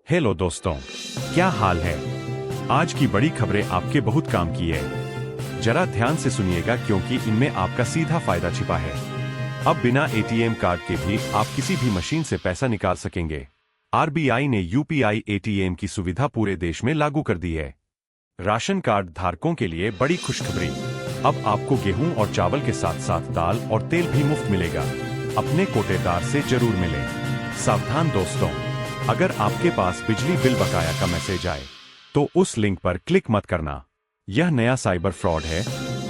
Hello दोस्तों, क्या हाल है। आज की बड़ी खबरें आपके बहुत काम की है। जरा ध्यान से सुनिएगा क्योंकि इनमें आपका सीधा फायदा छिपा है। अब बिना एटीएम कार्ड के भी आप किसी भी मशीन से पैसा निकाल सकेंगे। आरबीआई ने यूपीआई एटीएम की सुविधा पूरे देश में लागू कर दी है। राशन कार्ड धारकों के लिए बड़ी खुशखबरी। अब आपको गेहूं और चावल के साथ साथ दाल और तेल भी मुफ्त मिलेगा। अपने कोटेदार से जरूर मिलें। सावधान दोस्तों, अगर आपके पास बिजली बिल बकाया का मैसेज आए तो उस लिंक पर क्लिक मत करना। यह नया साइबर फ्रॉड है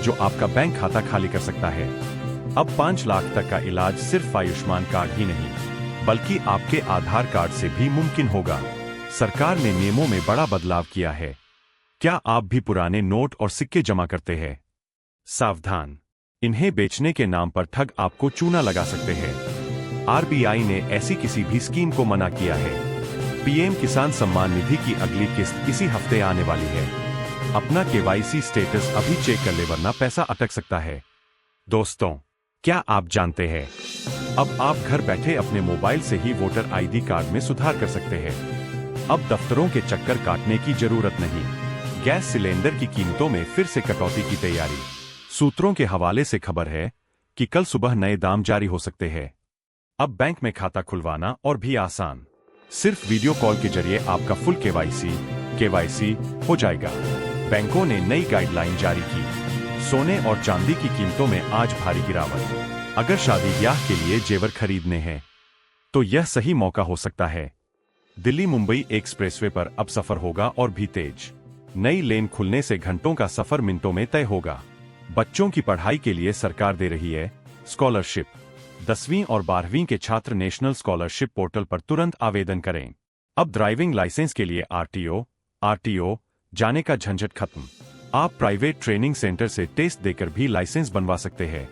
जो आपका बैंक खाता खाली कर सकता है। अब 5 लाख तक का इलाज सिर्फ आयुष्मान कार्ड ही नहीं बल्कि आपके आधार कार्ड से भी मुमकिन होगा। सरकार ने नियमों में बड़ा बदलाव किया है। क्या आप भी पुराने नोट और सिक्के जमा करते हैं? सावधान, इन्हें बेचने के नाम पर ठग आपको चूना लगा सकते हैं। आरबीआई ने ऐसी किसी भी स्कीम को मना किया है। पीएम किसान सम्मान निधि की अगली किस्त इसी हफ्ते आने वाली है। अपना केवाईसी स्टेटस अभी चेक कर ले वरना पैसा अटक सकता है। दोस्तों, क्या आप जानते हैं अब आप घर बैठे अपने मोबाइल से ही वोटर आईडी कार्ड में सुधार कर सकते हैं। अब दफ्तरों के चक्कर काटने की जरूरत नहीं। गैस सिलेंडर की कीमतों में फिर से कटौती की तैयारी। सूत्रों के हवाले से खबर है कि कल सुबह नए दाम जारी हो सकते हैं। अब बैंक में खाता खुलवाना और भी आसान। सिर्फ वीडियो कॉल के जरिए आपका फुल केवाईसी हो जाएगा। बैंकों ने नई गाइडलाइन जारी की। सोने और चांदी की कीमतों में आज भारी गिरावट। अगर शादी ब्याह के लिए जेवर खरीदने हैं तो यह सही मौका हो सकता है। दिल्ली मुंबई एक्सप्रेसवे पर अब सफर होगा और भी तेज। नई लेन खुलने से घंटों का सफर मिनटों में तय होगा। बच्चों की पढ़ाई के लिए सरकार दे रही है स्कॉलरशिप। 10वीं और 12वीं के छात्र नेशनल स्कॉलरशिप पोर्टल पर तुरंत आवेदन करें। अब ड्राइविंग लाइसेंस के लिए आरटीओ जाने का झंझट खत्म। आप प्राइवेट ट्रेनिंग सेंटर से टेस्ट देकर भी लाइसेंस बनवा सकते हैं।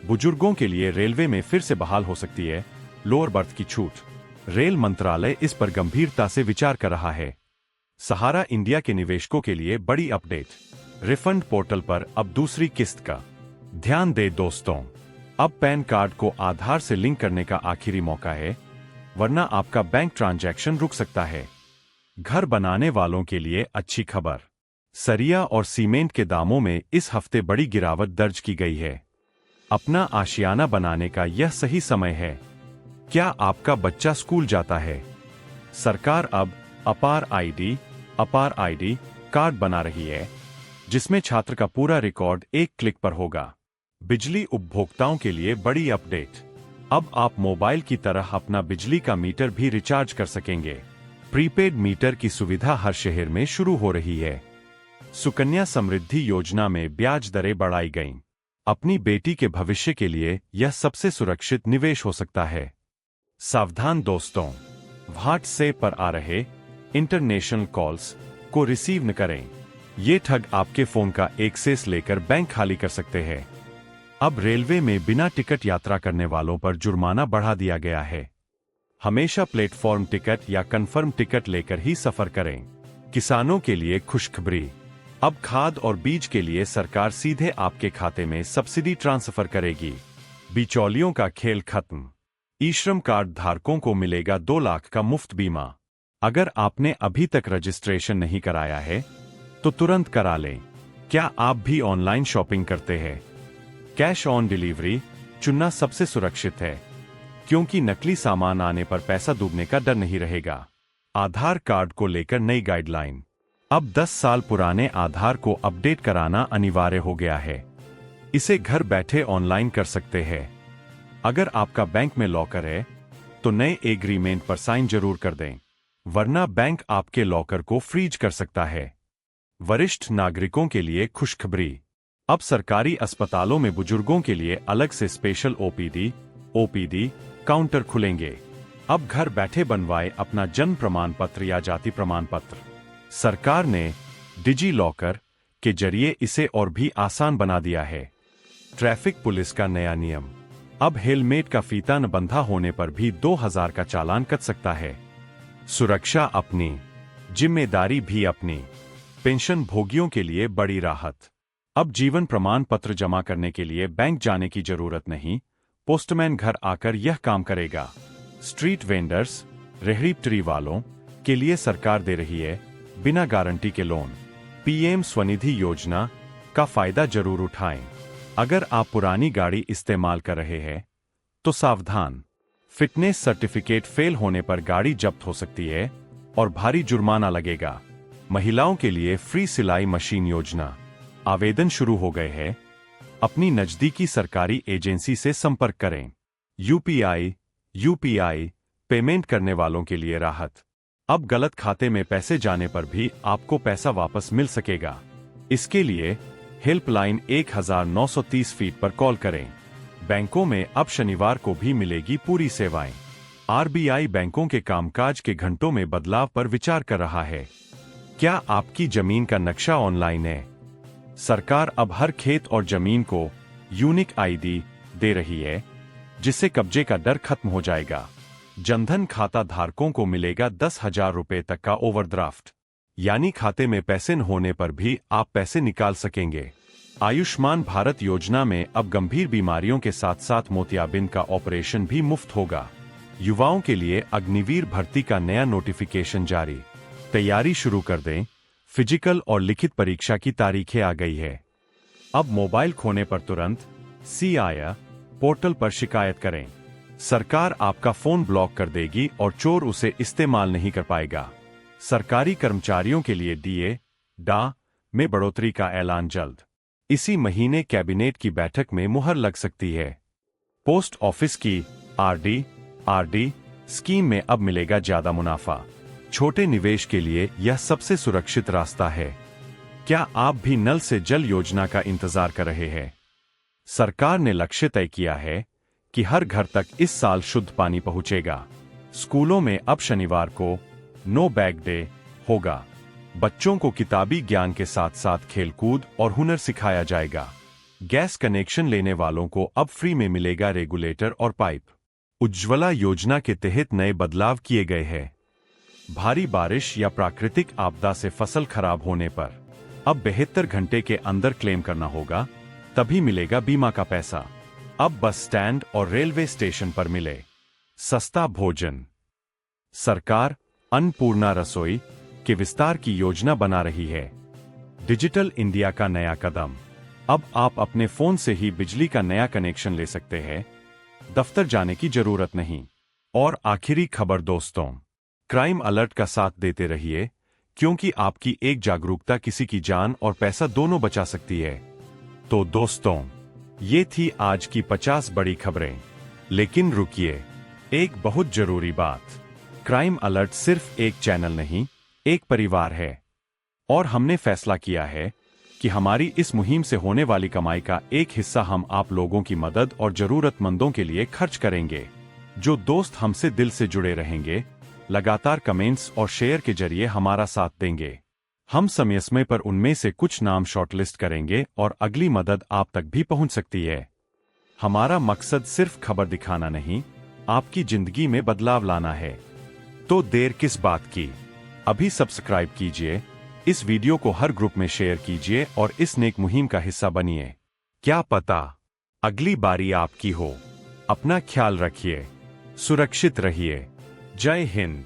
बुजुर्गों के लिए रेलवे में फिर से बहाल हो सकती है लोअर बर्थ की छूट। रेल मंत्रालय इस पर गंभीरता से विचार कर रहा है। सहारा इंडिया के निवेशकों के लिए बड़ी अपडेट। रिफंड पोर्टल पर अब दूसरी किस्त का ध्यान दे दोस्तों। अब पैन कार्ड को आधार से लिंक करने का आखिरी मौका है वरना आपका बैंक ट्रांजैक्शन रुक सकता है। घर बनाने वालों के लिए अच्छी खबर। सरिया और सीमेंट के दामों में इस हफ्ते बड़ी गिरावट दर्ज की गई है। अपना आशियाना बनाने का यह सही समय है। क्या आपका बच्चा स्कूल जाता है? सरकार अब अपार आईडी कार्ड बना रही है जिसमें छात्र का पूरा रिकॉर्ड एक क्लिक पर होगा। बिजली उपभोक्ताओं के लिए बड़ी अपडेट। अब आप मोबाइल की तरह अपना बिजली का मीटर भी रिचार्ज कर सकेंगे। प्रीपेड मीटर की सुविधा हर शहर में शुरू हो रही है। सुकन्या समृद्धि योजना में ब्याज दरें बढ़ाई गईं। अपनी बेटी के भविष्य के लिए यह सबसे सुरक्षित निवेश हो सकता है। सावधान दोस्तों, व्हाट्सएप पर आ रहे इंटरनेशनल कॉल्स को रिसीव न करें। ये ठग आपके फोन का एक्सेस लेकर बैंक खाली कर सकते हैं। अब रेलवे में बिना टिकट यात्रा करने वालों पर जुर्माना बढ़ा दिया गया है। हमेशा प्लेटफॉर्म टिकट या कंफर्म टिकट लेकर ही सफर करें। किसानों के लिए खुशखबरी। अब खाद और बीज के लिए सरकार सीधे आपके खाते में सब्सिडी ट्रांसफर करेगी। बिचौलियों का खेल खत्म। ई श्रम कार्ड धारकों को मिलेगा 2 लाख का मुफ्त बीमा। अगर आपने अभी तक रजिस्ट्रेशन नहीं कराया है तो तुरंत करा लें। क्या आप भी ऑनलाइन शॉपिंग करते हैं? कैश ऑन डिलीवरी चुनना सबसे सुरक्षित है क्योंकि नकली सामान आने पर पैसा डूबने का डर नहीं रहेगा। आधार कार्ड को लेकर नई गाइडलाइन। अब 10 साल पुराने आधार को अपडेट कराना अनिवार्य हो गया है। इसे घर बैठे ऑनलाइन कर सकते हैं। अगर आपका बैंक में लॉकर है तो नए एग्रीमेंट पर साइन जरूर कर दें वरना बैंक आपके लॉकर को फ्रीज कर सकता है। वरिष्ठ नागरिकों के लिए खुशखबरी। अब सरकारी अस्पतालों में बुजुर्गों के लिए अलग से स्पेशल ओपीडी काउंटर खुलेंगे। अब घर बैठे बनवाए अपना जन्म प्रमाण पत्र या जाति प्रमाण पत्र। सरकार ने डिजी लॉकर के जरिए इसे और भी आसान बना दिया है। ट्रैफिक पुलिस का नया नियम। अब हेलमेट का फीता न बंधा होने पर भी 2000 का चालान कट सकता है। सुरक्षा अपनी, जिम्मेदारी भी अपनी। पेंशन भोगियों के लिए बड़ी राहत। अब जीवन प्रमाण पत्र जमा करने के लिए बैंक जाने की जरूरत नहीं, पोस्टमैन घर आकर यह काम करेगा। स्ट्रीट वेंडर्स, रेहड़ी पटरी वालों के लिए सरकार दे रही है बिना गारंटी के लोन। पीएम स्वनिधि योजना का फायदा जरूर उठाएं। अगर आप पुरानी गाड़ी इस्तेमाल कर रहे हैं तो सावधान, फिटनेस सर्टिफिकेट फेल होने पर गाड़ी जब्त हो सकती है और भारी जुर्माना लगेगा। महिलाओं के लिए फ्री सिलाई मशीन योजना, आवेदन शुरू हो गए हैं। अपनी नजदीकी सरकारी एजेंसी से संपर्क करें। यूपीआई पेमेंट करने वालों के लिए राहत। अब गलत खाते में पैसे जाने पर भी आपको पैसा वापस मिल सकेगा। इसके लिए हेल्पलाइन 1930 फीट पर कॉल करें। बैंकों में अब शनिवार को भी मिलेगी पूरी सेवाएं। आरबीआई बैंकों के कामकाज के घंटों में बदलाव पर विचार कर रहा है। क्या आपकी जमीन का नक्शा ऑनलाइन है? सरकार अब हर खेत और जमीन को यूनिक आईडी दे रही है, जिससे कब्जे का डर खत्म हो जाएगा। जनधन खाता धारकों को मिलेगा 10,000 रुपए तक का ओवरड्राफ्ट, यानी खाते में पैसे न होने पर भी आप पैसे निकाल सकेंगे। आयुष्मान भारत योजना में अब गंभीर बीमारियों के साथ साथ मोतियाबिंद का ऑपरेशन भी मुफ्त होगा। युवाओं के लिए अग्निवीर भर्ती का नया नोटिफिकेशन जारी। तैयारी शुरू कर दें। फिजिकल और लिखित परीक्षा की तारीखें आ गई है। अब मोबाइल खोने पर तुरंत CIR पोर्टल पर शिकायत करें। सरकार आपका फोन ब्लॉक कर देगी और चोर उसे इस्तेमाल नहीं कर पाएगा। सरकारी कर्मचारियों के लिए DA में बढ़ोतरी का ऐलान जल्द। इसी महीने कैबिनेट की बैठक में मुहर लग सकती है। पोस्ट ऑफिस की RD स्कीम में अब मिलेगा ज्यादा मुनाफा। छोटे निवेश के लिए यह सबसे सुरक्षित रास्ता है। क्या आप भी नल से जल योजना का इंतजार कर रहे हैं? सरकार ने लक्ष्य तय किया है कि हर घर तक इस साल शुद्ध पानी पहुंचेगा। स्कूलों में अब शनिवार को नो बैग डे होगा। बच्चों को किताबी ज्ञान के साथ साथ खेलकूद और हुनर सिखाया जाएगा। गैस कनेक्शन लेने वालों को अब फ्री में मिलेगा रेगुलेटर और पाइप। उज्ज्वला योजना के तहत नए बदलाव किए गए हैं। भारी बारिश या प्राकृतिक आपदा से फसल खराब होने पर अब 72 घंटे के अंदर क्लेम करना होगा, तभी मिलेगा बीमा का पैसा। अब बस स्टैंड और रेलवे स्टेशन पर मिले सस्ता भोजन। सरकार अन्नपूर्णा रसोई के विस्तार की योजना बना रही है। डिजिटल इंडिया का नया कदम। अब आप अपने फोन से ही बिजली का नया कनेक्शन ले सकते हैं, दफ्तर जाने की जरूरत नहीं। और आखिरी खबर दोस्तों, क्राइम अलर्ट का साथ देते रहिए, क्योंकि आपकी एक जागरूकता किसी की जान और पैसा दोनों बचा सकती है। तो दोस्तों, ये थी आज की 50 बड़ी खबरें। लेकिन रुकिए, एक बहुत जरूरी बात। क्राइम अलर्ट सिर्फ एक चैनल नहीं, एक परिवार है। और हमने फैसला किया है कि हमारी इस मुहिम से होने वाली कमाई का एक हिस्सा हम आप लोगों की मदद और जरूरतमंदों के लिए खर्च करेंगे। जो दोस्त हमसे दिल से जुड़े रहेंगे, लगातार कमेंट्स और शेयर के जरिए हमारा साथ देंगे, हम समय समय पर उनमें से कुछ नाम शॉर्टलिस्ट करेंगे और अगली मदद आप तक भी पहुंच सकती है। हमारा मकसद सिर्फ खबर दिखाना नहीं, आपकी जिंदगी में बदलाव लाना है। तो देर किस बात की, अभी सब्सक्राइब कीजिए, इस वीडियो को हर ग्रुप में शेयर कीजिए और इस नेक मुहिम का हिस्सा बनिए। क्या पता अगली बारी आपकी हो। अपना ख्याल रखिए, सुरक्षित रहिए। जय हिंद।